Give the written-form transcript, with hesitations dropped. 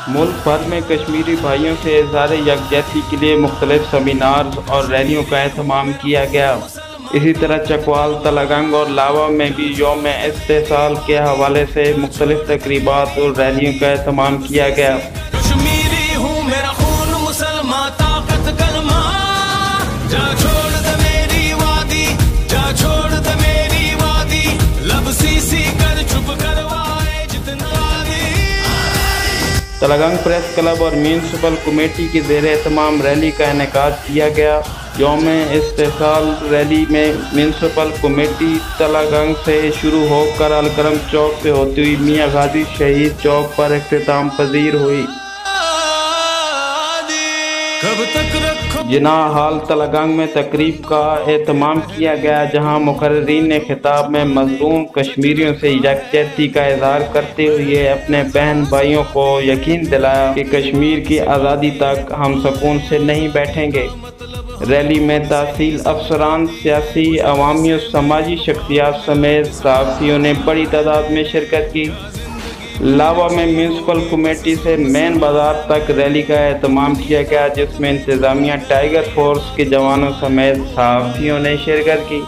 मुल्क भर में कश्मीरी भाइयों से इज़हार यकजहती के लिए मुख्तलिफ सेमिनार और रैलियों का एहतमाम किया गया। इसी तरह चकवाल, तलगंग और लावा में भी यौम इस्तेसाल के हवाले से मुख्तलिफ तकरीबात और रैलियों का एहतमाम किया गया। तलगंग प्रेस क्लब और म्यूनसिपल कमेटी के ज़ेर एहतमाम रैली का इनेकाद किया गया। यौम इस्तेसाल रैली में म्यूनसिपल कमेटी तलगंग से शुरू होकर अलकरम चौक से होती हुई मियाँ गाजी शहीद चौक पर इख्तिताम पजीर हुई। जिना हाल तलगंग में तकरीब का एहतमाम किया गया, जहां मुकर्रीन ने खिताब में मजलूम कश्मीरियों से यकजहती का इज़हार करते हुए अपने बहन भाइयों को यकीन दिलाया कि कश्मीर की आज़ादी तक हम सुकून से नहीं बैठेंगे। रैली में तहसील अफसरान, सियासी, अवामी और समाजी शख्सियात समेत सहाफ़ियों ने बड़ी तादाद में शिरकत की। लावा में म्यूनसिपल कमेटी से मेन बाजार तक रैली का एहतमाम किया गया, जिसमें इंतज़ामिया, टाइगर फोर्स के जवानों समेत सहाफ़ियों ने शिरकत की।